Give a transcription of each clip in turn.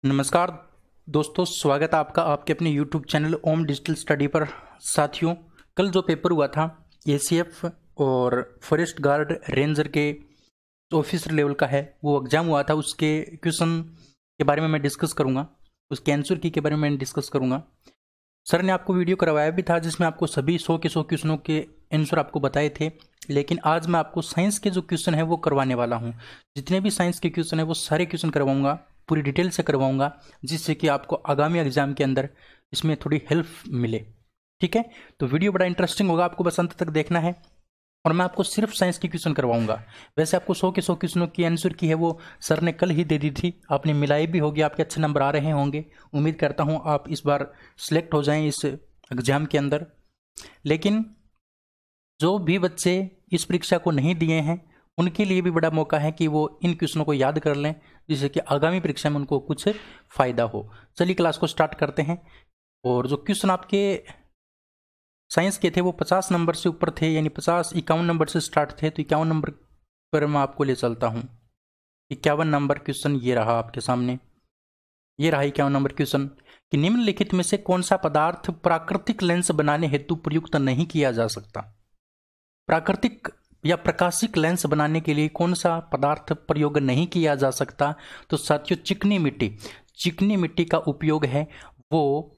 नमस्कार दोस्तों, स्वागत है आपका आपके अपने YouTube चैनल ओम डिजिटल स्टडी पर। साथियों, कल जो पेपर हुआ था ACF और फॉरेस्ट गार्ड रेंजर के ऑफिसर लेवल का है, वो एग्जाम हुआ था। उसके क्वेश्चन के बारे में मैं डिस्कस करूंगा, उसके आंसर की के बारे में मैं डिस्कस करूंगा। सर ने आपको वीडियो करवाया भी था जिसमें आपको सभी 100 के 100 क्वेश्चनों के आंसर आपको बताए थे, लेकिन आज मैं आपको साइंस के जो क्वेश्चन है वो करवाने वाला हूँ। जितने भी साइंस के क्वेश्चन है वो सारे क्वेश्चन करवाऊंगा, पूरी डिटेल से करवाऊंगा, जिससे कि आपको आगामी एग्जाम के अंदर इसमें थोड़ी हेल्प मिले। ठीक है, तो वीडियो बड़ा इंटरेस्टिंग होगा, आपको बस अंत तक देखना है और मैं आपको सिर्फ साइंस की क्वेश्चन करवाऊंगा। वैसे आपको 100 के 100 क्वेश्चनों की आंसर की है वो सर ने कल ही दे दी थी, आपने मिलाई भी होगी, आपके अच्छे नंबर आ रहे होंगे। उम्मीद करता हूँ आप इस बार सिलेक्ट हो जाएं इस एग्जाम के अंदर। लेकिन जो भी बच्चे इस परीक्षा को नहीं दिए हैं उनके लिए भी बड़ा मौका है कि वो इन क्वेश्चनों को याद कर लें, जिससे कि आगामी परीक्षा में उनको कुछ फायदा हो। चलिए क्लास को स्टार्ट करते हैं। और जो क्वेश्चन आपके साइंस के थे वो 50 नंबर से ऊपर थे, यानी 51 नंबर से स्टार्ट थे। तो 51 नंबर पर मैं आपको ले चलता हूँ। 51 नंबर क्वेश्चन ये रहा आपके सामने, ये रहा 51 नंबर क्वेश्चन कि निम्नलिखित में से कौन सा पदार्थ प्राकृतिक लेंस बनाने हेतु प्रयुक्त नहीं किया जा सकता। प्राकृतिक या प्रकाशिक लेंस बनाने के लिए कौन सा पदार्थ प्रयोग नहीं किया जा सकता। तो साथियों, चिकनी मिट्टी का उपयोग है, वो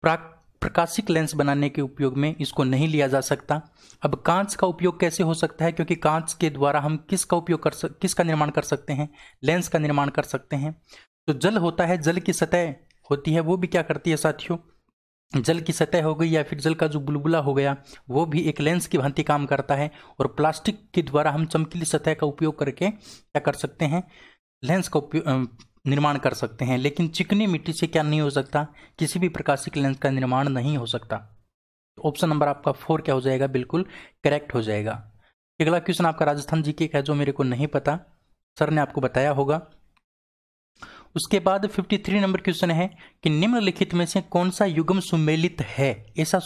प्रकाशिक लेंस बनाने के उपयोग में इसको नहीं लिया जा सकता। अब कांच का उपयोग कैसे हो सकता है, क्योंकि कांच के द्वारा हम किसका निर्माण कर सकते हैं, लेंस का निर्माण कर सकते हैं। तो जल होता है, जल की सतह होती है, वो भी क्या करती है साथियों, जल की सतह हो गई या फिर जल का जो बुलबुला हो गया, वो भी एक लेंस की भांति काम करता है। और प्लास्टिक के द्वारा हम चमकीली सतह का उपयोग करके क्या कर सकते हैं, लेंस का निर्माण कर सकते हैं। लेकिन चिकनी मिट्टी से क्या नहीं हो सकता, किसी भी प्रकाशिक लेंस का निर्माण नहीं हो सकता। तो ऑप्शन नंबर आपका 4 क्या हो जाएगा, बिल्कुल करेक्ट हो जाएगा। अगला क्वेश्चन आपका राजस्थान जीके का है, जो मेरे को नहीं पता, सर ने आपको बताया होगा। उसके बाद 53 नंबर क्वेश्चन है कि निम्नलिखित में से कौन सा युग्म सुमेलित है। ऐसा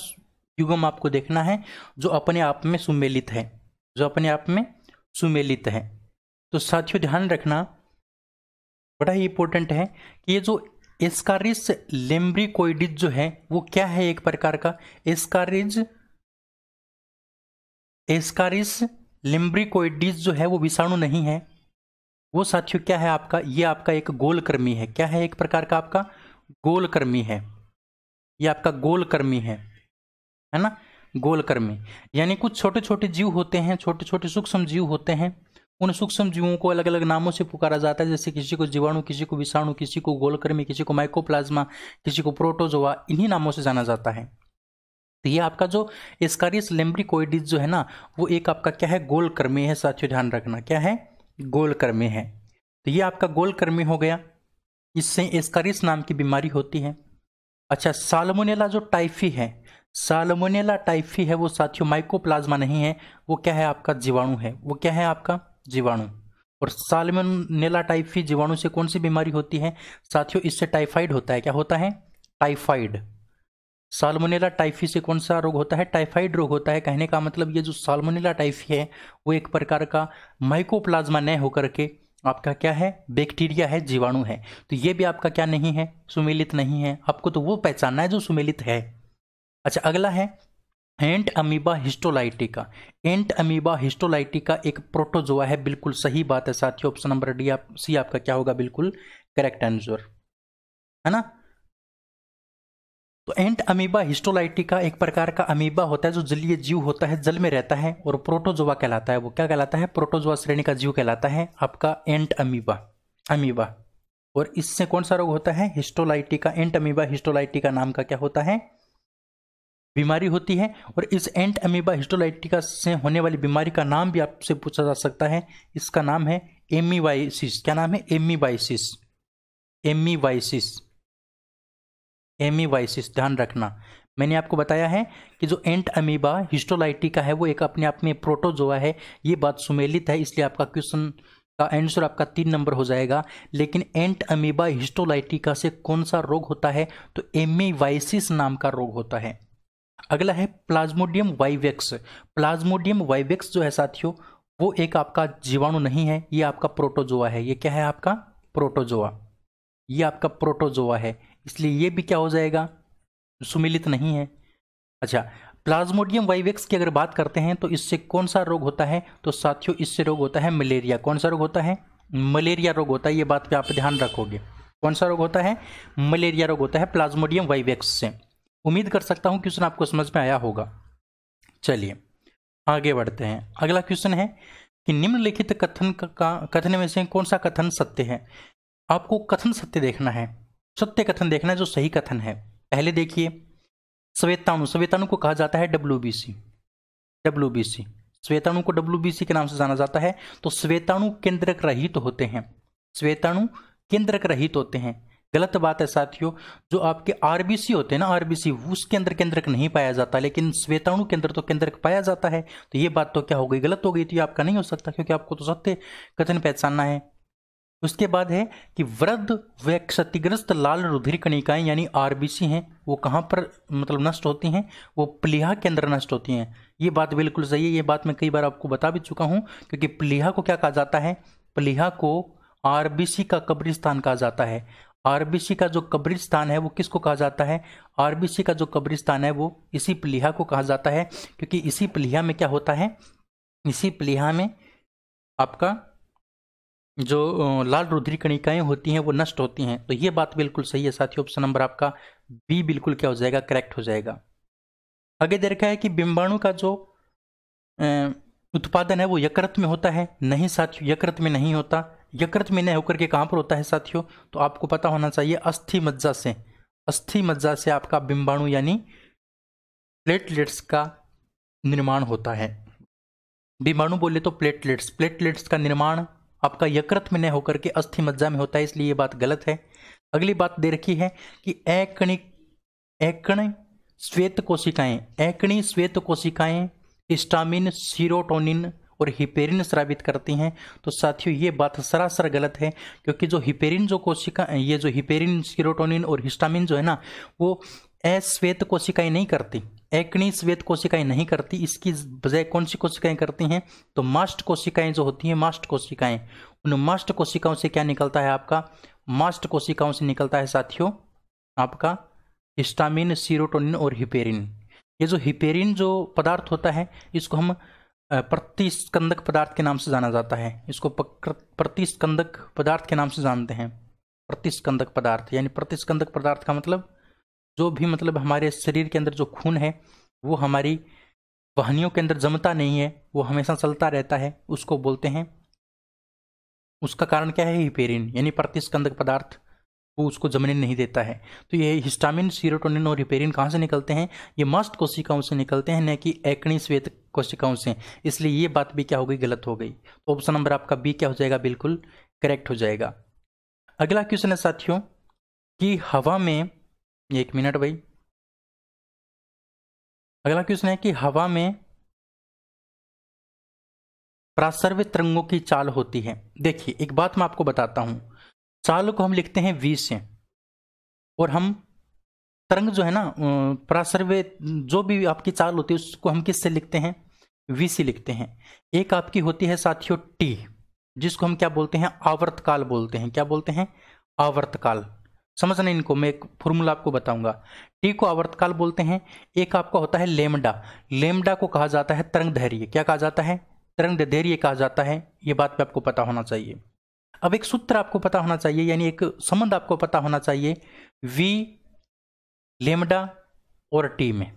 युग्म आपको देखना है जो अपने आप में सुमेलित है, जो अपने आप में सुमेलित है। तो साथियों ध्यान रखना, बड़ा ही इंपॉर्टेंट है कि ये जो एस्कारिस लेम्ब्रिकोइडिस जो है वो क्या है, एक प्रकार का एस्कारिस लेम्ब्रिकोइडिस जो है वो विषाणु नहीं है। वो साथियों क्या है आपका, ये आपका एक गोलकृमि है। क्या है, एक प्रकार का आपका गोलकृमि है, ये आपका गोलकृमि है ना, गोलकृमि। यानी कुछ छोटे छोटे जीव होते हैं, छोटे छोटे सूक्ष्म जीव होते हैं, उन सूक्ष्म जीवों को अलग अलग नामों से पुकारा जाता है। जैसे किसी को जीवाणु, किसी को विषाणु, किसी को गोलकृमि, किसी को माइकोप्लाज्मा, किसी को प्रोटोजोआ, इन्हीं नामों से जाना जाता है। तो ये आपका जो एस्कारिस लेम्ब्रिकोइडिस जो है ना, वो एक आपका क्या है, गोलकृमि है। साथियों ध्यान रखना, क्या है, गोलकृमि है। तो ये आपका गोलकृमि हो गया, इससे एस्कारिस नाम की बीमारी होती है। अच्छा, साल्मोनेला जो टाइफी है, साल्मोनेला टाइफी है, वो साथियों माइकोप्लाज्मा नहीं है, वो क्या है आपका जीवाणु है, वो क्या है आपका जीवाणु। और साल्मोनेला टाइफी जीवाणु से कौन सी बीमारी होती है साथियों, इससे टाइफाइड होता है। क्या होता है, टाइफाइड। साल्मोनेला टाइफी से कौन सा रोग होता है, टाइफाइड रोग होता है। कहने का मतलब ये जो साल्मोनेला टाइफी है वो एक प्रकार का माइकोप्लाज्मा न होकर के आपका क्या है, बैक्टीरिया है, जीवाणु है। तो ये भी आपका क्या नहीं है, सुमेलित नहीं है। आपको तो वो पहचानना है जो सुमेलित है। अच्छा, अगला है एंट अमीबा हिस्टोलाइटिका। एंट अमीबा हिस्टोलाइटिका एक प्रोटोजोआ है, बिल्कुल सही बात है साथियों। ऑप्शन नंबर सी आपका क्या होगा, बिल्कुल करेक्ट आंसर है ना। तो एंट अमीबा हिस्टोलाइटिका एक प्रकार का अमीबा होता है जो जलीय जीव होता है, जल में रहता है और प्रोटोजोआ कहलाता है। वो क्या कहलाता है, प्रोटोजोआ श्रेणी का जीव कहलाता है आपका एंट अमीबा। और इससे कौन सा रोग होता है, हिस्टोलाइटिका। एंट अमीबा हिस्टोलाइटिका नाम का क्या होता है, बीमारी होती है। और इस एंट अमीबा हिस्टोलाइटिका से होने वाली बीमारी का नाम भी आपसे पूछा जा सकता है। इसका नाम है एमीवाइसिस। क्या नाम है, एमीवाइसिस। एमीवाइसिस ध्यान रखना। मैंने आपको बताया है कि जो एंट अमीबा हिस्टोलाइटिका है वो एक अपने आप में प्रोटोजोआ है। ये बात सुमेलित है, इसलिए आपका क्वेश्चन का आंसर आपका 3 नंबर हो जाएगा। लेकिन एंट अमीबा हिस्टोलाइटिका से कौन सा रोग होता है, तो एमीवाइसिस नाम का रोग होता है। अगला है प्लाज्मोडियम वाइवेक्स। प्लाज्मोडियम वाइवेक्स जो है साथियों वो एक आपका जीवाणु नहीं है, ये आपका प्रोटोजोआ है। ये क्या है आपका, प्रोटोजोआ। ये आपका प्रोटोजोआ है, इसलिए ये भी क्या हो जाएगा, सुमिलित नहीं है। अच्छा, प्लाज्मोडियम वाइवेक्स की अगर बात करते हैं तो इससे कौन सा रोग होता है, तो साथियों इससे रोग होता है मलेरिया। कौन सा रोग होता है, मलेरिया रोग होता है। ये बात पे आप ध्यान रखोगे, कौन सा रोग होता है, मलेरिया रोग होता है प्लाज्मोडियम वाइवेक्स से। उम्मीद कर सकता हूं क्वेश्चन आपको समझ में आया होगा। चलिए आगे बढ़ते हैं। अगला क्वेश्चन है कि निम्नलिखित कथन में से कौन सा कथन सत्य है। आपको कथन सत्य देखना है, सत्य कथन देखना है जो सही कथन है। पहले देखिए, श्वेताणु, श्वेताणु को कहा जाता है WBC। WBC, श्वेताणु को WBC के नाम से जाना जाता है। तो श्वेताणु केंद्रक रहित होते हैं, श्वेताणु केंद्रक रहित होते हैं। गलत बात है साथियों, जो आपके RBC होते हैं ना, RBC, उसके अंदर केंद्रक नहीं पाया जाता, लेकिन श्वेताणु के अंदर तो केंद्रक पाया जाता है। तो ये बात तो क्या हो गई, गलत हो गई। तो ये आपका नहीं हो सकता, क्योंकि आपको तो सत्य कथन पहचानना है। उसके बाद है कि वृद्ध व क्षतिग्रस्त लाल रुधिर कणिकाएं यानी RBC हैं, वो कहाँ पर मतलब नष्ट होती हैं, वो प्लीहा के अंदर नष्ट होती हैं। ये बात बिल्कुल सही है, ये बात मैं कई बार आपको बता भी चुका हूँ। क्योंकि प्लीहा को क्या कहा जाता है, प्लीहा को RBC का कब्रिस्तान कहा जाता है। RBC का जो कब्रिस्तान है वो किसको कहा जाता है, RBC का जो कब्रिस्तान है वो इसी प्लीहा को कहा जाता है। क्योंकि इसी प्लीहा में क्या होता है, इसी प्लीहा में आपका जो लाल रुधिर कणिकाएं होती हैं वो नष्ट होती हैं। तो ये बात बिल्कुल सही है साथियों, ऑप्शन नंबर आपका बी बिल्कुल क्या हो जाएगा, करेक्ट हो जाएगा। आगे दे रखा है कि बिंबाणु का जो उत्पादन है वो यकृत में होता है। नहीं साथियों, यकृत में नहीं होता। यकृत में न होकर के कहाँ पर होता है साथियों, तो आपको पता होना चाहिए अस्थि मज्जा से। अस्थि मज्जा से आपका बिंबाणु यानी प्लेटलेट्स का निर्माण होता है। बिंबाणु बोले तो प्लेटलेट्स, प्लेटलेट्स का निर्माण आपका यकृत में न होकर के अस्थि मज्जा में होता है, इसलिए ये बात गलत है। अगली बात दे रखी है कि एकण श्वेत कोशिकाएं, एकणी श्वेत कोशिकाएं हिस्टामिन, सीरोटोनिन और हिपेरिन स्रावित करती हैं। तो साथियों ये बात सरासर गलत है, क्योंकि जो हिपेरिन जो कोशिका, ये जो हिपेरिन, सीरोटोनिन और हिस्टामिन जो है ना, वो अश्वेत कोशिकाएं नहीं करती, एकणी श्वेत कोशिकाएं नहीं करती। इसकी बजाय कौन सी कोशिकाएं करती हैं, तो मास्ट कोशिकाएं जो होती हैं, मास्ट कोशिकाएं, उन मास्ट कोशिकाओं से क्या निकलता है आपका, मास्ट कोशिकाओं से निकलता है साथियों आपका हिस्टामिन, सीरोटोनिन और हिपेरिन। ये जो हिपेरिन जो पदार्थ होता है इसको हम प्रतिस्कंदक पदार्थ के नाम से जाना जाता है। इसको प्रतिस्कंदक पदार्थ के नाम से जानते हैं। प्रतिस्कंदक पदार्थ यानी प्रतिस्कंदक पदार्थ का मतलब जो भी मतलब हमारे शरीर के अंदर जो खून है वो हमारी वाहिनियों के अंदर जमता नहीं है, वो हमेशा चलता रहता है, उसको बोलते हैं। उसका कारण क्या है, हिपेरिन यानी प्रतिस्कंदक पदार्थ, वो उसको जमने नहीं देता है। तो ये हिस्टामिन, सीरोटोनिन और हिपेरिन कहाँ से निकलते हैं, ये मास्ट कोशिकाओं से निकलते हैं, न कि एकणी श्वेत कोशिकाओं से। इसलिए ये बात भी क्या हो गई, गलत हो गई। तो ऑप्शन नंबर आपका बी क्या हो जाएगा, बिल्कुल करेक्ट हो जाएगा। अगला क्वेश्चन है साथियों कि हवा में, एक मिनट भाई, अगला क्वेश्चन है कि हवा में प्रासर्व्य तरंगों की चाल होती है। देखिए एक बात मैं आपको बताता हूं, चाल को हम लिखते हैं V से, और हम तरंग जो है ना, प्रासर्व्य जो भी आपकी चाल होती है उसको हम किससे लिखते हैं, V से लिखते हैं। एक आपकी होती है साथियों T, जिसको हम क्या बोलते हैं, आवर्तकाल बोलते हैं। क्या बोलते हैं, आवर्तकाल। समझना इनको, मैं एक फॉर्मूला आपको बताऊंगा। T को आवर्तकाल बोलते हैं। एक आपका होता है लेमडा, लेमडा को कहा जाता है तरंग धैर्य। क्या कहा जाता है, तरंग धैर्य कहा जाता है। ये बात पे आपको पता होना चाहिए। अब एक सूत्र आपको पता होना चाहिए, यानी एक संबंध आपको पता होना चाहिए V लेमडा और T में।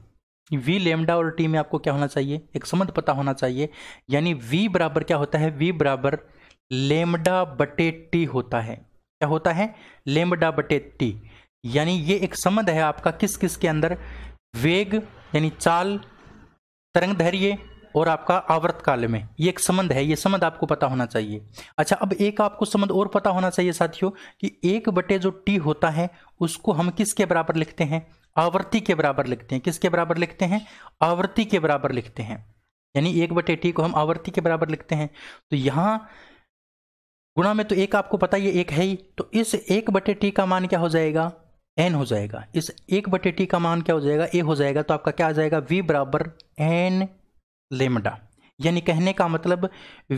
V लेमडा और T में आपको क्या होना चाहिए, एक संबंध पता होना चाहिए। यानी V बराबर क्या होता है, V बराबर लेमडा बटे T होता है। क्या होता है, लेमडा बटे T। यानी ये एक संबंध है आपका किस किस के अंदर, वेग यानी चाल, तरंग धैर्य और आपका आवर्तकाल में। ये एक संबंध है, ये संबंध आपको पता होना चाहिए। अच्छा, अब एक आपको संबंध और पता होना चाहिए साथियों कि एक बटे जो T होता है उसको हम किसके बराबर लिखते हैं, आवर्ती के बराबर लिखते हैं। किसके बराबर लिखते हैं, आवर्ती के बराबर लिखते हैं। यानी एक बटे T को हम आवर्ती के बराबर लिखते हैं। तो यहां गुणा में तो एक आपको पता ही एक है ही, तो इस एक बटे T का मान क्या हो जाएगा, n हो जाएगा। इस एक बटे T का मान क्या हो जाएगा, a हो जाएगा। तो आपका क्या आ जाएगा, V बराबर n लेमडा। यानी कहने का मतलब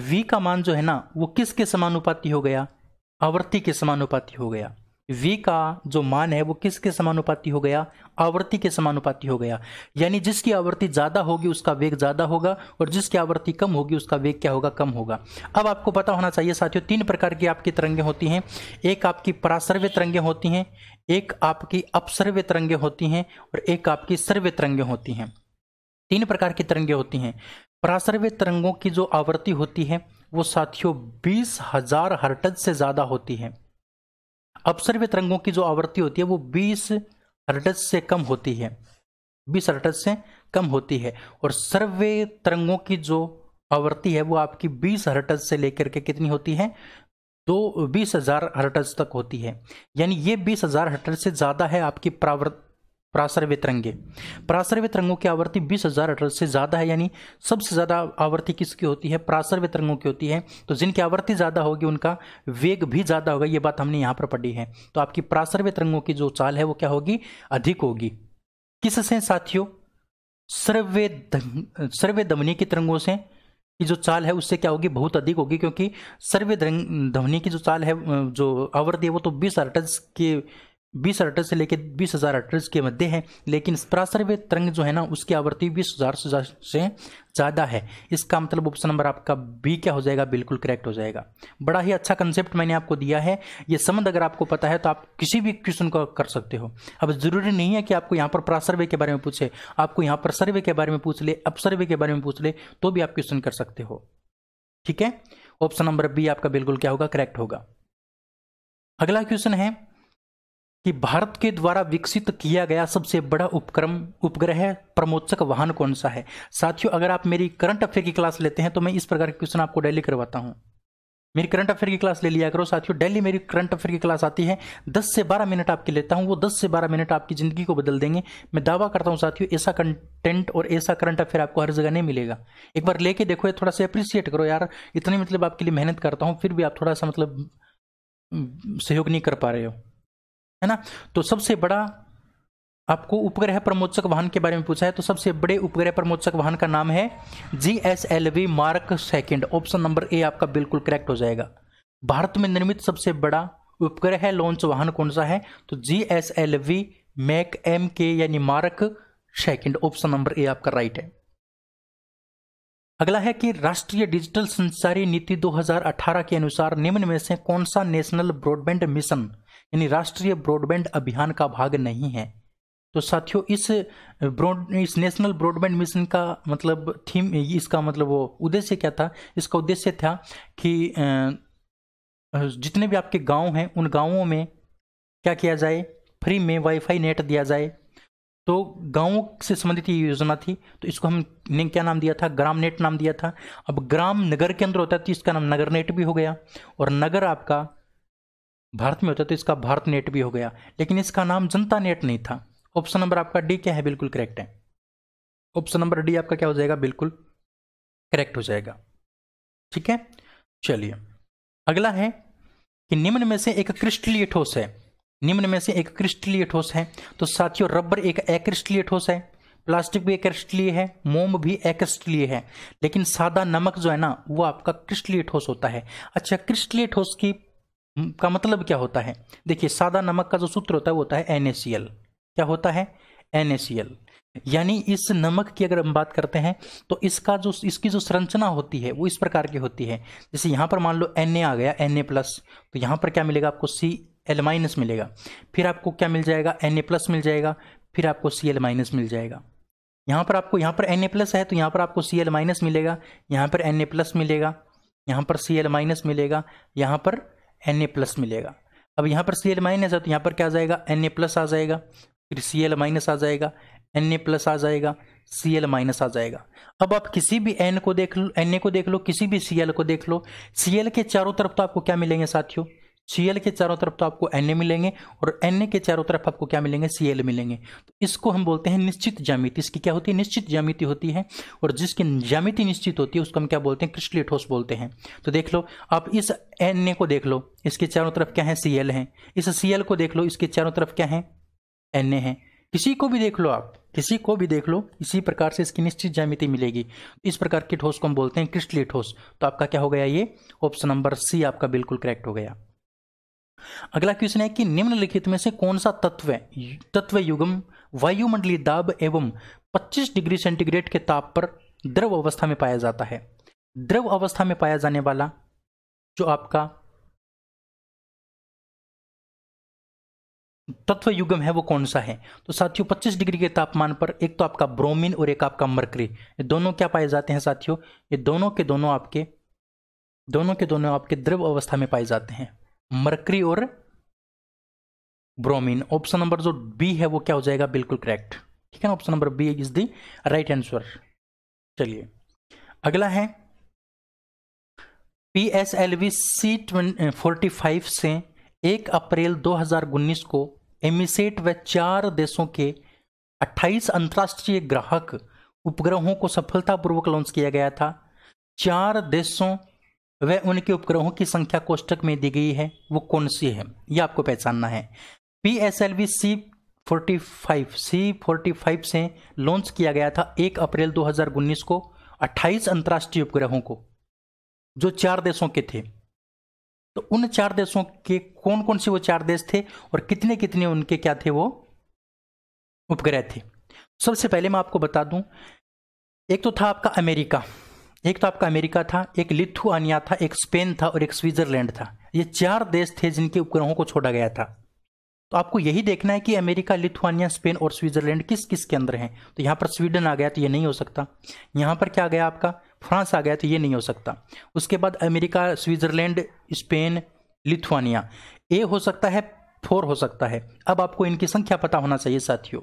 V का मान जो है ना वो किसके समानुपाती हो गया, आवर्ती के समानुपाती हो गया। v का जो मान है वो किसके समानुपाती हो गया, आवर्ती के समानुपाती हो गया। यानी जिसकी आवर्ती ज्यादा होगी उसका वेग ज्यादा होगा और जिसकी आवर्ती कम होगी उसका वेग क्या होगा, कम होगा। अब आपको पता होना चाहिए साथियों, तीन प्रकार की आपकी तरंगें होती हैं। एक आपकी पराश्रव्य तरंगें होती हैं, एक आपकी अपसर्व्य तरंगें होती हैं और एक आपकी सर्व्य तरंगें होती हैं। तीन प्रकार की तरंगें होती हैं। पराश्रव्य तरंगों की जो आवर्ती होती है वो साथियों 20,000 हर्ट्ज से ज्यादा होती है। अपसर्व्य तरंगों की जो आवर्ती होती है वो 20 हर्ट्ज से कम होती है, 20 हर्ट्ज से कम होती है। और सर्व्य तरंगों की जो आवर्ती है वो आपकी 20 हर्ट्ज से लेकर के कितनी होती है, 20,000 हर्ट्ज तक होती है। यानी ये 20,000 हर्ट्ज से ज्यादा है आपकी पराश्रव्य तरंगे। पराश्रव्य तरंगों की आवर्ती 20,000 हर्ट्ज से ज्यादा है, यानी सबसे ज्यादा आवर्ती किसकी होती है, पराश्रव्य तरंगों की होती है। तो जिनकी आवर्ती ज्यादा होगी उनका वेग भी ज्यादा होगा, ये बात हमने यहां पर पढ़ी है। तो आपकी पराश्रव्य तरंगों की जो चाल है वो क्या होगी, अधिक होगी। किससे साथियों, सर्व्य धमनी की तरंगों से की जो चाल है उससे क्या होगी, बहुत अधिक होगी, क्योंकि सर्व्य धमनी की जो चाल है, जो आवर्ती है वो तो 20 हर्ट्ज से लेकर 20,000 हर्ट्ज के मध्य है। लेकिन पराश्रव्य तरंग जो है ना उसकी आवर्ती 20,000 से ज्यादा है। इसका मतलब ऑप्शन नंबर आपका बी क्या हो जाएगा, बिल्कुल करेक्ट हो जाएगा। बड़ा ही अच्छा कंसेप्ट मैंने आपको दिया है, ये संबंध अगर आपको पता है तो आप किसी भी क्वेश्चन को कर सकते हो। अब जरूरी नहीं है कि आपको यहाँ पर पराश्रव्य के बारे में पूछे, आपको यहाँ पर सर्व्य के बारे में पूछ ले, अपसर्व्य के बारे में पूछ ले, तो भी आप क्वेश्चन कर सकते हो। ठीक है, ऑप्शन नंबर बी आपका बिल्कुल क्या होगा, करेक्ट होगा। अगला क्वेश्चन है कि भारत के द्वारा विकसित किया गया सबसे बड़ा उपग्रह प्रमोचक वाहन कौन सा है। साथियों अगर आप मेरी करंट अफेयर की क्लास लेते हैं तो मैं इस प्रकार के क्वेश्चन आपको डेली करवाता हूं। मेरी करंट अफेयर की क्लास ले लिया करो साथियों, डेली मेरी करंट अफेयर की क्लास आती है, 10 से 12 मिनट आपकी लेता हूं, वो 10 से 12 मिनट आपकी जिंदगी को बदल देंगे। मैं दावा करता हूं साथियों, ऐसा कंटेंट और ऐसा करंट अफेयर आपको हर जगह नहीं मिलेगा। एक बार लेके देखो, ये थोड़ा सा अप्रिशिएट करो यार, इतनी मतलब आपके लिए मेहनत करता हूं फिर भी आप थोड़ा सा मतलब सहयोग नहीं कर पा रहे हो, है ना। तो सबसे बड़ा आपको उपग्रह प्रमोचक वाहन के बारे में पूछा है, तो सबसे बड़े उपग्रह प्रमोचक वाहन का नाम है GSLV mark second. Option number A आपका बिल्कुल करेक्ट हो जाएगा। भारत में निर्मित सबसे बड़ा उपग्रह लॉन्च वाहन कौन सा है, तो GSLV मैक MK यानी mark second. Option number A आपका राइट है। अगला है कि राष्ट्रीय डिजिटल संचारी नीति 2018 के अनुसार निम्न में से कौन सा नेशनल ब्रॉडबैंड मिशन यानी राष्ट्रीय ब्रॉडबैंड अभियान का भाग नहीं है। तो साथियों इस नेशनल ब्रॉडबैंड मिशन का मतलब थीम, इसका मतलब वो उद्देश्य क्या था, इसका उद्देश्य था कि जितने भी आपके गांव हैं उन गांवों में क्या किया जाए, फ्री में वाईफाई नेट दिया जाए। तो गांवों से संबंधित ये योजना थी, तो इसको हमने क्या नाम दिया था, ग्राम नेट नाम दिया था। अब ग्राम नगर के अंदर होता है तो इसका नाम नगर नेट भी हो गया, और नगर आपका भारत में होता है तो इसका भारत नेट भी हो गया, लेकिन इसका नाम जनता नेट नहीं था। ऑप्शन नंबर आपका डी क्या है, बिल्कुल करेक्ट है। ऑप्शन नंबर डी आपका क्या हो जाएगा, बिल्कुल करेक्ट हो जाएगा। ठीक है, चलिए अगला है कि निम्न में से एक क्रिस्टलीय ठोस है। निम्न में से एक क्रिस्टलीय ठोस है, तो साथियों रबर एक अक्रिस्टलीय ठोस है, प्लास्टिक भी अक्रिस्टलीय है, मोम भी अक्रिस्टलीय है, लेकिन सादा नमक जो है ना वो आपका क्रिस्टलीय ठोस होता है। अच्छा, क्रिस्टलीय ठोस का मतलब क्या होता है, देखिए सादा नमक का जो सूत्र होता है वो होता है NaCl। क्या होता है, NaCl। यानी इस नमक की अगर हम बात करते हैं तो इसकी जो संरचना होती है वो इस प्रकार की होती है। जैसे यहाँ पर मान लो Na आ गया, Na+, तो यहाँ पर क्या मिलेगा आपको Cl- मिलेगा, फिर आपको क्या मिल जाएगा, Na+ मिल जाएगा, फिर आपको Cl- मिल जाएगा। यहाँ पर Na+ है तो यहाँ पर आपको Cl- मिलेगा, यहाँ पर Na+ मिलेगा, यहाँ पर Cl- मिलेगा, यहाँ पर Na+ मिलेगा। अब यहाँ पर Cl- है तो यहाँ पर क्या आ जाएगा, Na+ आ जाएगा, फिर Cl- आ जाएगा, Na+ आ जाएगा, Cl- आ जाएगा। अब आप किसी भी Na को देख लो, किसी भी Cl को देख लो, Cl के चारों तरफ तो आपको क्या मिलेंगे साथियों, Cl के चारों तरफ तो आपको Na मिलेंगे, और Na के चारों तरफ आपको क्या मिलेंगे, Cl मिलेंगे। तो इसको हम बोलते हैं निश्चित ज्यामिति। इसकी क्या होती है, निश्चित ज्यामिति होती है, और जिसकी ज्यामिति निश्चित होती है उसको हम क्या बोलते हैं, क्रिस्टलीय ठोस बोलते हैं। तो देख लो आप इस Na को देख लो, इसके चारों तरफ क्या है, Cl है। इस Cl को देख लो, इसके चारों तरफ क्या है, Na है। किसी को भी देख लो आप, किसी को भी देख लो, इसी प्रकार से इसकी निश्चित ज्यामिति मिलेगी। इस प्रकार की ठोस को हम बोलते हैं क्रिस्टलीय ठोस। तो आपका क्या हो गया, ये ऑप्शन नंबर सी आपका बिल्कुल करेक्ट हो गया। अगला क्वेश्चन है कि निम्नलिखित में से कौन सा तत्व युग्म वायुमंडलीय दाब एवं 25 डिग्री सेंटीग्रेड के ताप पर द्रव अवस्था में पाया जाता है। द्रव अवस्था में पाया जाने वाला जो आपका तत्व युग्म है वो कौन सा है? तो साथियों 25 डिग्री के तापमान पर एक तो आपका ब्रोमीन और एक आपका मरकरी, ये दोनों क्या पाए जाते हैं साथियों? ये दोनों के दोनों आपके द्रव अवस्था में पाए जाते हैं, मरकरी और ब्रोमीन। ऑप्शन नंबर जो बी है वो क्या हो जाएगा? बिल्कुल करेक्ट, ठीक है ना, option number B is the right answer. चलिए अगला है PSLV C45 से 1 अप्रैल 2019 को एमिसेट व 4 देशों के 28 अंतरराष्ट्रीय ग्राहक उपग्रहों को सफलतापूर्वक लॉन्च किया गया था। 4 देशों व उनके उपग्रहों की संख्या कोष्टक में दी गई है, वो कौन सी है ये आपको पहचानना है। PSLV C45 से लॉन्च किया गया था 1 अप्रैल 2019 को 28 अंतरराष्ट्रीय उपग्रहों को, जो 4 देशों के थे। तो उन 4 देशों के कौन कौन से वो 4 देश थे और कितने कितने उनके क्या थे वो उपग्रह थे? सबसे पहले मैं आपको बता दूं, एक तो था आपका अमेरिका, था, एक लिथुआनिया था, एक स्पेन था और एक स्विट्जरलैंड था। ये 4 देश थे जिनके उपग्रहों को छोड़ा गया था। तो आपको यही देखना है कि अमेरिका, लिथुआनिया, स्पेन और स्विट्जरलैंड किस किस के अंदर हैं। तो यहाँ पर स्वीडन आ गया तो ये नहीं हो सकता, यहाँ पर क्या आ गया आपका फ्रांस आ गया तो ये नहीं हो सकता। उसके बाद अमेरिका, स्विट्जरलैंड, स्पेन, लिथुआनिया, ए हो सकता है, 4 हो सकता है। अब आपको इनकी संख्या पता होना चाहिए साथियों।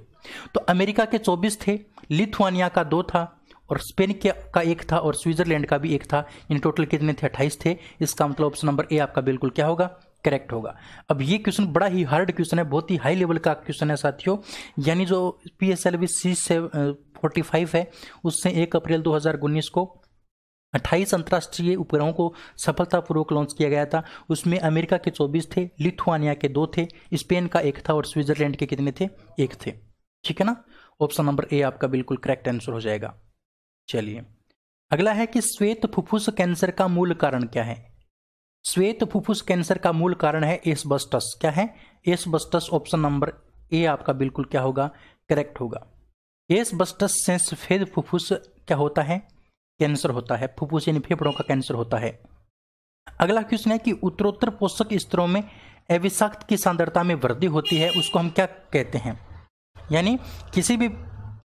तो अमेरिका के 24 थे, लिथुआनिया का 2 था और स्पेन का 1 था और स्विट्जरलैंड का भी 1 था। इन टोटल कितने थे? 28 थे। इसका मतलब ऑप्शन नंबर ए आपका बिल्कुल क्या होगा? करेक्ट होगा। अब ये क्वेश्चन बड़ा ही हार्ड क्वेश्चन है, बहुत ही हाई लेवल का क्वेश्चन है साथियों। यानी जो PSLV C45 है उससे 1 अप्रैल 2019 को 28 अंतरराष्ट्रीय उपग्रहों को सफलतापूर्वक लॉन्च किया गया था। उसमें अमेरिका के 24 थे, लिथुआनिया के 2 थे, स्पेन का 1 था और स्विट्जरलैंड के कितने थे? 1 थे, ठीक है ना। ऑप्शन नंबर ए आपका बिल्कुल करेक्ट आंसर हो जाएगा। चलिए अगला है कि श्वेत फुफ्फुस कैंसर का मूल कारण क्या है? श्वेत फुफ्फुस कैंसर का मूल कारण है एस्बेस्टस। क्या है? एस्बेस्टस। ऑप्शन नंबर ए आपका बिल्कुल क्या होगा? करेक्ट होगा। एस्बेस्टस से सफेद फुफ्फुस क्या होता है? कैंसर होता है। फुफ्फुस यानी फेफड़ों का कैंसर होता है। अगला क्वेश्चन है कि उत्तरोत्तर पोषक स्तरों में अविषाक्त की सांद्रता में वृद्धि होती है, उसको हम क्या कहते हैं? यानी किसी भी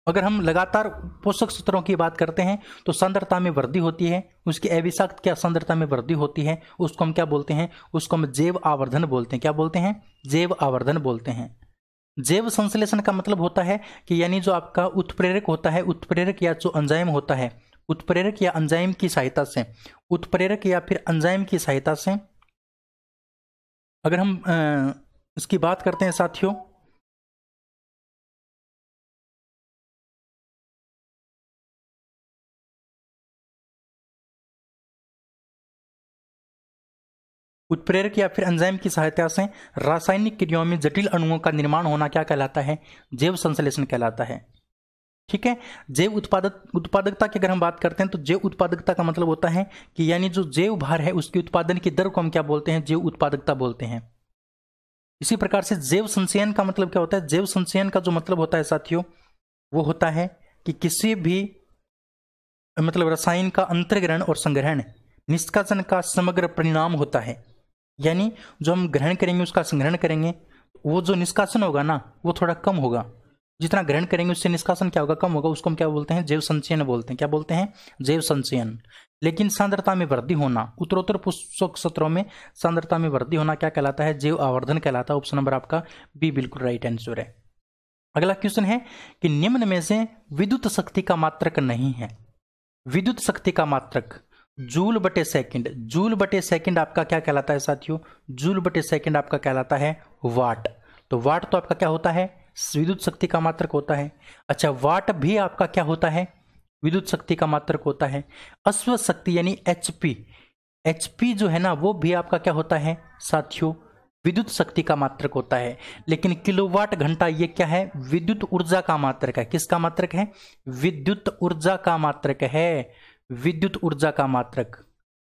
अगर हम लगातार पोषक स्तरों की बात करते हैं तो सांद्रता में वृद्धि होती है, उसकी अविषाक्त क्या सांद्रता में वृद्धि होती है, उसको हम क्या बोलते हैं? उसको हम जैव आवर्धन बोलते हैं। क्या बोलते हैं? जैव आवर्धन बोलते हैं। जैव संश्लेषण का मतलब होता है कि यानी जो आपका उत्प्रेरक होता है, उत्प्रेरक या जो एंजाइम होता है, उत्प्रेरक या एंजाइम की सहायता से, उत्प्रेरक या फिर एंजाइम की सहायता से अगर हम इसकी बात करते हैं साथियों, उत्प्रेरक या फिर एंजाइम की सहायता से रासायनिक क्रियाओं में जटिल अणुओं का निर्माण होना क्या कहलाता है? जैव संश्लेषण कहलाता है, ठीक है। जैव उत्पादकता की अगर हम बात करते हैं तो जैव उत्पादकता का मतलब होता है कि यानी जो जैव भार है उसके उत्पादन की दर को हम क्या बोलते हैं? जैव उत्पादकता बोलते हैं। इसी प्रकार से जैव संचयन का मतलब क्या होता है? जैव संचयन का जो मतलब होता है साथियों वो होता है कि किसी भी मतलब रसायन का अंतर्ग्रहण और संग्रहण निष्कासन का समग्र परिणाम होता है। यानी जो हम ग्रहण करेंगे उसका संग्रहण करेंगे, वो जो निष्कासन होगा ना वो थोड़ा कम होगा। जितना ग्रहण करेंगे उससे निष्कासन क्या होगा? कम होगा। उसको हम क्या बोलते हैं? जैव संचयन बोलते हैं। क्या बोलते हैं? जैव संचयन। लेकिन सांद्रता में वृद्धि होना, उत्तरोत्तर पोषक स्तरों में सांद्रता में वृद्धि होना क्या कहलाता है? जैव आवर्धन कहलाता है। ऑप्शन नंबर आपका बी बिल्कुल राइट आंसर है। अगला क्वेश्चन है कि निम्न में से विद्युत शक्ति का मात्रक नहीं है। विद्युत शक्ति का मात्रक जूल बटे सेकंड। जूल बटे सेकंड आपका क्या कहलाता है साथियों? जूल बटे सेकंड आपका कहलाता है वाट। तो वाट तो आपका क्या होता है? विद्युत शक्ति का मात्रक होता है। अच्छा, वाट भी आपका क्या होता है? विद्युत शक्ति का मात्रक होता है। अश्व शक्ति यानी HP, HP जो है ना वो भी आपका क्या होता है साथियों? विद्युत शक्ति का मात्रक होता है। लेकिन किलोवाट घंटा ये क्या है? विद्युत ऊर्जा का मात्रक है। किसका मात्रक है? विद्युत ऊर्जा का मात्रक है। विद्युत ऊर्जा का मात्रक।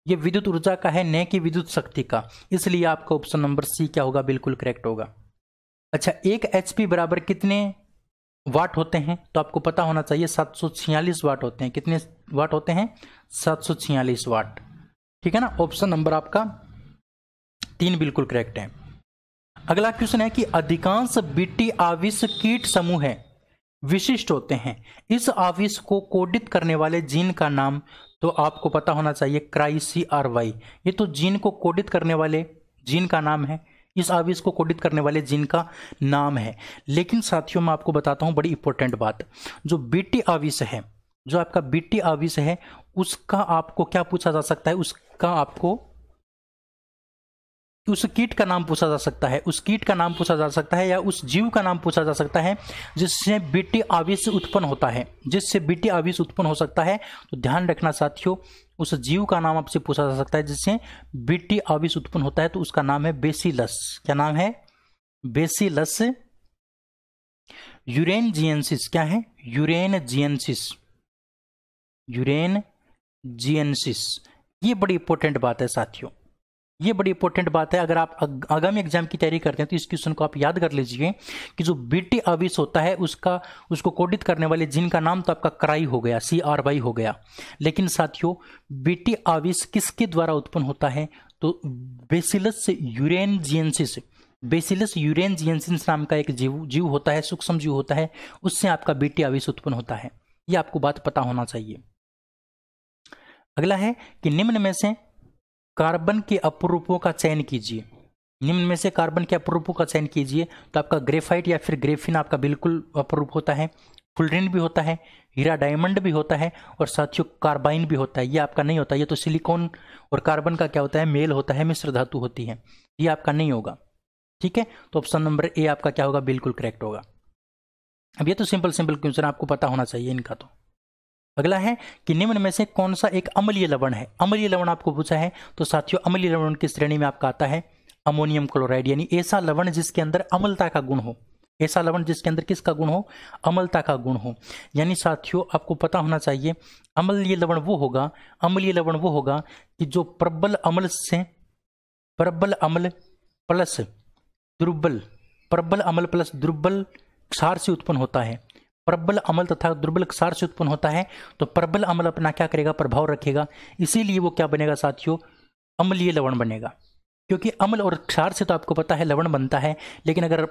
ये विद्युत ऊर्जा का है, न कि विद्युत शक्ति का, इसलिए आपका ऑप्शन नंबर सी क्या होगा, बिल्कुल करेक्ट होगा। अच्छा, 1 HP बराबर कितने वाट होते हैं, तो आपको पता होना चाहिए 746 वाट होते हैं। कितने वाट होते हैं, 746 वाट। ठीक है ना, ऑप्शन नंबर आपका 3 बिल्कुल करेक्ट है। अगला क्वेश्चन है कि अधिकांश बीटी आविश कीट समूह है विशिष्ट होते हैं, इस आविश को कोडित करने वाले जीन का नाम, तो आपको पता होना चाहिए CRY। ये तो जीन को कोडित करने वाले जीन का नाम है, इस आविश को कोडित करने वाले जीन का नाम है। लेकिन साथियों मैं आपको बताता हूं बड़ी इंपॉर्टेंट बात, जो बीटी आविश है, जो आपका बीटी आविश है, उसका आपको क्या पूछा जा सकता है, उसका आपको उस कीट का नाम पूछा जा सकता है, उस कीट का नाम पूछा जा सकता है, या उस जीव का नाम पूछा जा सकता है जिससे बीटी आविश उत्पन्न होता है, जिससे बीटी आविश उत्पन्न हो सकता है। तो ध्यान रखना साथियों, उस जीव का नाम आपसे पूछा जा सकता है जिससे बीटी आविश उत्पन्न होता है, तो उसका नाम है बेसिलस। क्या नाम है, बेसिलस यूरेनजिएंसिस। क्या है, यूरेनजिएंसिस, यूरेनजिएंसिस। ये बड़ी इंपॉर्टेंट बात है साथियों, ये बड़ी इंपॉर्टेंट बात है। अगर आप आगामी एग्जाम की तैयारी करते हैं तो इस क्वेश्चन को आप याद कर लीजिए कि जो बीटी आविश होता है उसको कोडित करने वाले जीन का नाम तो आपका क्राई हो गया, CRY हो गया। लेकिन साथियों बीटी आविश किसके द्वारा उत्पन्न होता है, तो बेसिलस यूरेनजिएंसिस, बेसिलस यूरेनजिएंसिस नाम का एक जीव होता है, सूक्ष्म जीव होता है, उससे आपका बीटी आविश उत्पन्न होता है। ये आपको बात पता होना चाहिए। अगला है कि निम्न में से कार्बन के अपरूपों का चयन कीजिए, निम्न में से कार्बन के अपरूपों का चयन कीजिए। तो आपका ग्रेफाइट या फिर ग्रेफिन आपका बिल्कुल अपरूप होता है, फुलरिन भी होता है, हीरा डायमंड भी होता है, और साथियों कार्बाइन भी होता है। ये आपका नहीं होता, ये तो सिलिकॉन और कार्बन का क्या होता है, मेल होता है, मिश्र धातु होती है, ये आपका नहीं होगा। ठीक है, तो ऑप्शन नंबर ए आपका क्या होगा, बिल्कुल करेक्ट होगा। अब ये तो सिंपल क्वेश्चन आपको पता होना चाहिए इनका। तो अगला है कि निम्न में से कौन सा एक अम्लीय लवण है, अम्लीय लवण आपको पूछा है। तो साथियों अम्लीय लवण की श्रेणी में आपका आता है अमोनियम क्लोराइड, यानी ऐसा लवण जिसके अंदर अम्लता का गुण हो, ऐसा लवण जिसके अंदर किसका गुण हो, अम्लता का गुण हो। यानी साथियों आपको पता होना चाहिए अम्लीय लवण वो होगा, अम्लीय लवण वो होगा कि जो प्रबल अम्ल से, प्रबल अम्ल प्लस दुर्बल, प्रबल अम्ल प्लस दुर्बल क्षार से उत्पन्न होता है, प्रबल अम्ल तथा दुर्बल क्षार से उत्पन्न होता है। तो प्रबल अम्ल अपना क्या करेगा, प्रभाव रखेगा, इसीलिए वो क्या बनेगा साथियों, अम्लीय लवण बनेगा। क्योंकि अम्ल और क्षार से तो आपको पता है लवण बनता है, लेकिन अगर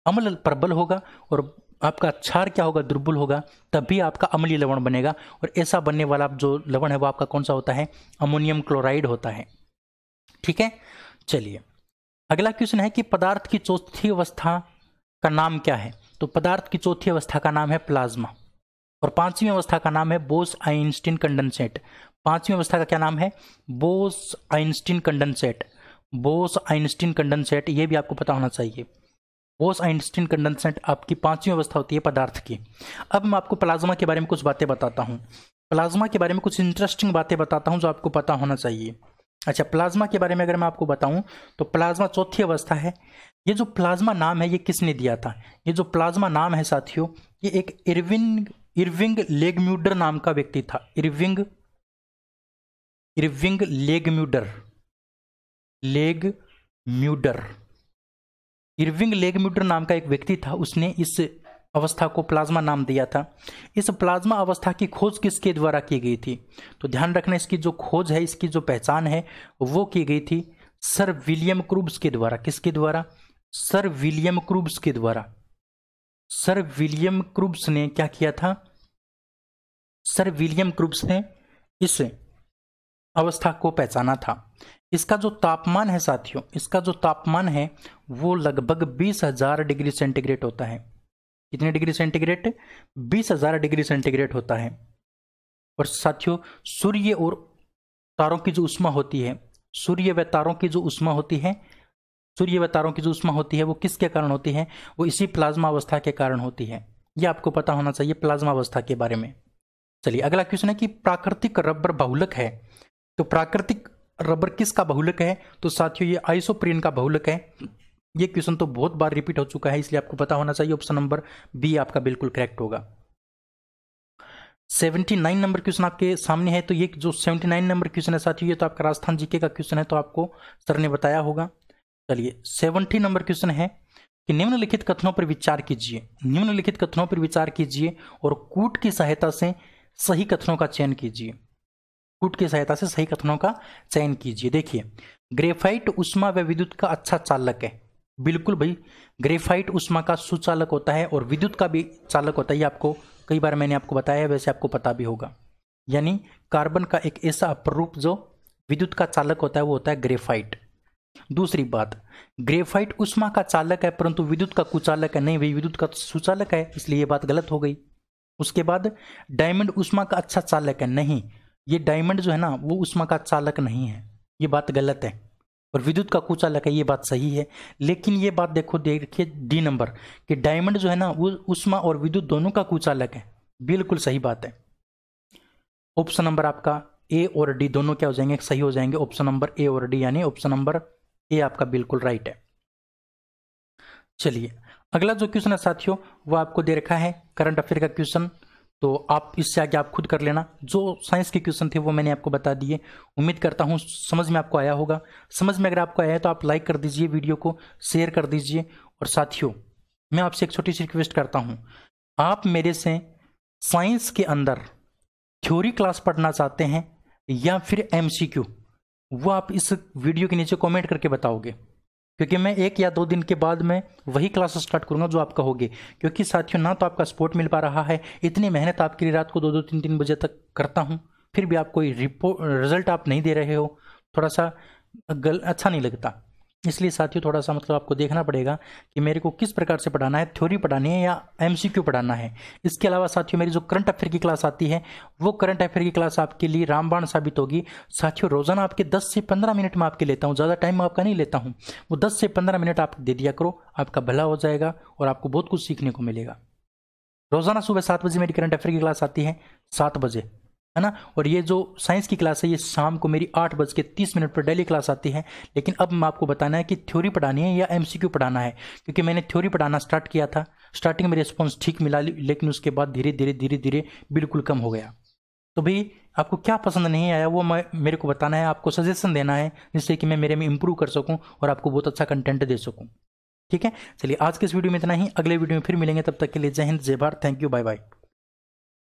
अम्ल प्रबल होगा और आपका क्षार क्या होगा, दुर्बल होगा, तभी आपका अम्लीय लवण बनेगा। और ऐसा बनने वाला जो लवण है वो आपका कौन सा होता है, अमोनियम क्लोराइड होता है। ठीक है, चलिए अगला क्वेश्चन है कि पदार्थ की चौथी अवस्था का नाम क्या है। तो पदार्थ की चौथी अवस्था का नाम है प्लाज्मा, और पांचवी अवस्था का नाम है बोस आइंस्टीन कंडेंसेट। पांचवी अवस्था का क्या नाम है, Bose Einstein condensate, Bose Einstein condensate, ये भी आपको पता होना चाहिए। बोस आइंस्टीन कंडेंसेट आपकी पांचवी अवस्था होती है पदार्थ की। अब मैं आपको प्लाज्मा के बारे में कुछ बातें बताता हूं, प्लाज्मा के बारे में कुछ इंटरेस्टिंग बातें बताता हूं जो आपको पता होना चाहिए। अच्छा, प्लाज्मा के बारे में अगर मैं आपको बताऊं तो प्लाज्मा चौथी अवस्था है। ये जो प्लाज्मा नाम है ये किसने दिया था, ये जो प्लाज्मा नाम है साथियों, ये एक इरविंग लेगम्यूडर नाम का व्यक्ति था। इरविंग लेगम्यूडर, इरविंग लेगम्यूडर नाम का एक व्यक्ति था, उसने इस अवस्था को प्लाज्मा नाम दिया था। इस प्लाज्मा अवस्था की खोज किसके द्वारा की गई थी, तो ध्यान रखना इसकी जो खोज है, इसकी जो पहचान है वो की गई थी सर विलियम क्रूब्स के द्वारा। किसके द्वारा, सर विलियम क्रूब्स के द्वारा। सर विलियम क्रूब्स ने क्या किया था, सर विलियम क्रूब्स ने इस अवस्था को पहचाना था। इसका जो तापमान है साथियों, इसका जो तापमान है वो लगभग 20,000 डिग्री सेंटीग्रेड होता है। कितने डिग्री सेंटीग्रेड, 20,000 डिग्री सेंटीग्रेड होता है। और साथियों सूर्य और तारों की जो उष्मा होती है, सूर्य व तारों की जो उष्मा होती है, सूर्य व तारों की जो उष्मा होती है वो किसके कारण होती है, वो इसी प्लाज्मा अवस्था के कारण होती है। ये आपको पता होना चाहिए प्लाज्मा अवस्था के बारे में। चलिए अगला क्वेश्चन है कि प्राकृतिक रबर बहुलक है। तो प्राकृतिक रबर किसका बहुलक है, तो साथियों ये आइसोप्रीन का बहुलक है। ये क्वेश्चन तो बहुत बार रिपीट हो चुका है, इसलिए आपको पता होना चाहिए ऑप्शन नंबर बी आपका बिल्कुल करेक्ट होगा। 79 नंबर क्वेश्चन आपके सामने है। तो ये जो 79 नंबर क्वेश्चन है साथियों, ये तो आपका राजस्थान जीके का क्वेश्चन है, तो आपको सर ने बताया होगा। चलिए 70 नंबर क्वेश्चन है कि निम्नलिखित कथनों पर विचार कीजिए, निम्नलिखित कथनों पर विचार कीजिए और कूट की सहायता से सही कथनों का चयन कीजिए, कूट की सहायता से सही कथनों का चयन कीजिए। देखिए, ग्रेफाइट उष्मा व विद्युत का अच्छा चालक है। बिल्कुल भाई, ग्रेफाइट उष्मा का सुचालक होता है और विद्युत का भी चालक होता है। ये आपको कई बार मैंने आपको बताया है, वैसे आपको पता भी होगा। यानी कार्बन का एक ऐसा अपरूप जो विद्युत का चालक होता है वो होता है ग्रेफाइट। दूसरी बात, ग्रेफाइट उष्मा का चालक है परंतु विद्युत का कुचालक है। नहीं भाई, विद्युत का सुचालक है, इसलिए ये बात गलत हो गई। उसके बाद डायमंड उष्मा का अच्छा चालक है। नहीं, ये डायमंड जो है ना वो उष्मा का चालक नहीं है, ये बात गलत है। और विद्युत का कुचालक है, ये बात सही है। लेकिन ये बात देखिए डी नंबर कि डायमंड जो है ना वो उष्मा और विद्युत दोनों का कुचालक है। बिल्कुल सही बात है। ऑप्शन नंबर आपका ए और डी दोनों क्या हो जाएंगे, सही हो जाएंगे। ऑप्शन नंबर ए और डी यानी ऑप्शन नंबर ए आपका बिल्कुल राइट है। चलिए अगला जो क्वेश्चन है साथियों वो आपको दे रखा है करंट अफेयर का क्वेश्चन। तो आप इससे आगे आप खुद कर लेना। जो साइंस के क्वेश्चन थे वो मैंने आपको बता दिए। उम्मीद करता हूँ समझ में आपको आया होगा। समझ में अगर आपको आया है तो आप लाइक कर दीजिए, वीडियो को शेयर कर दीजिए। और साथियों मैं आपसे एक छोटी सी रिक्वेस्ट करता हूँ, आप मेरे से साइंस के अंदर थ्योरी क्लास पढ़ना चाहते हैं या फिर एमसीक्यू, वो आप इस वीडियो के नीचे कमेंट करके बताओगे, क्योंकि मैं 1 या 2 दिन के बाद में वही क्लास स्टार्ट करूंगा जो आप कहोगे। क्योंकि साथियों ना तो आपका सपोर्ट मिल पा रहा है, इतनी मेहनत आपके लिए रात को 2-2 3-3 बजे तक करता हूं, फिर भी आप कोई रिजल्ट आप नहीं दे रहे हो, थोड़ा सा अच्छा नहीं लगता। इसलिए साथियों थोड़ा सा मतलब आपको देखना पड़ेगा कि मेरे को किस प्रकार से पढ़ाना है, थ्योरी पढ़ानी है या एमसीक्यू पढ़ाना है। इसके अलावा साथियों मेरी जो करंट अफेयर की क्लास आती है वो करंट अफेयर की क्लास आपके लिए रामबाण साबित होगी। साथियों रोजाना आपके 10 से 15 मिनट में आपके लेता हूँ, ज़्यादा टाइम आपका नहीं लेता हूँ। वो 10 से 15 मिनट आप दे दिया करो, आपका भला हो जाएगा और आपको बहुत कुछ सीखने को मिलेगा। रोजाना सुबह 7 बजे मेरी करंट अफेयर की क्लास आती है, 7 बजे, है ना। और ये जो साइंस की क्लास है ये शाम को मेरी 8:30 पर डेली क्लास आती है। लेकिन अब मैं आपको बताना है कि थ्योरी पढ़ानी है या एमसीक्यू पढ़ाना है, क्योंकि मैंने थ्योरी पढ़ाना स्टार्ट किया था। स्टार्टिंग में रिस्पॉन्स ठीक मिला, लेकिन उसके बाद धीरे धीरे बिल्कुल कम हो गया। तो भाई आपको क्या पसंद नहीं आया वो मेरे को बताना है, आपको सजेशन देना है, जिससे कि मैं मेरे में इंप्रूव कर सकूँ और आपको बहुत अच्छा कंटेंट दे सकूँ। ठीक है, चलिए आज के इस वीडियो में इतना ही। अगले वीडियो में फिर मिलेंगे, तब तक के लिए जय हिंद, जय Bharat, thank you, bye bye.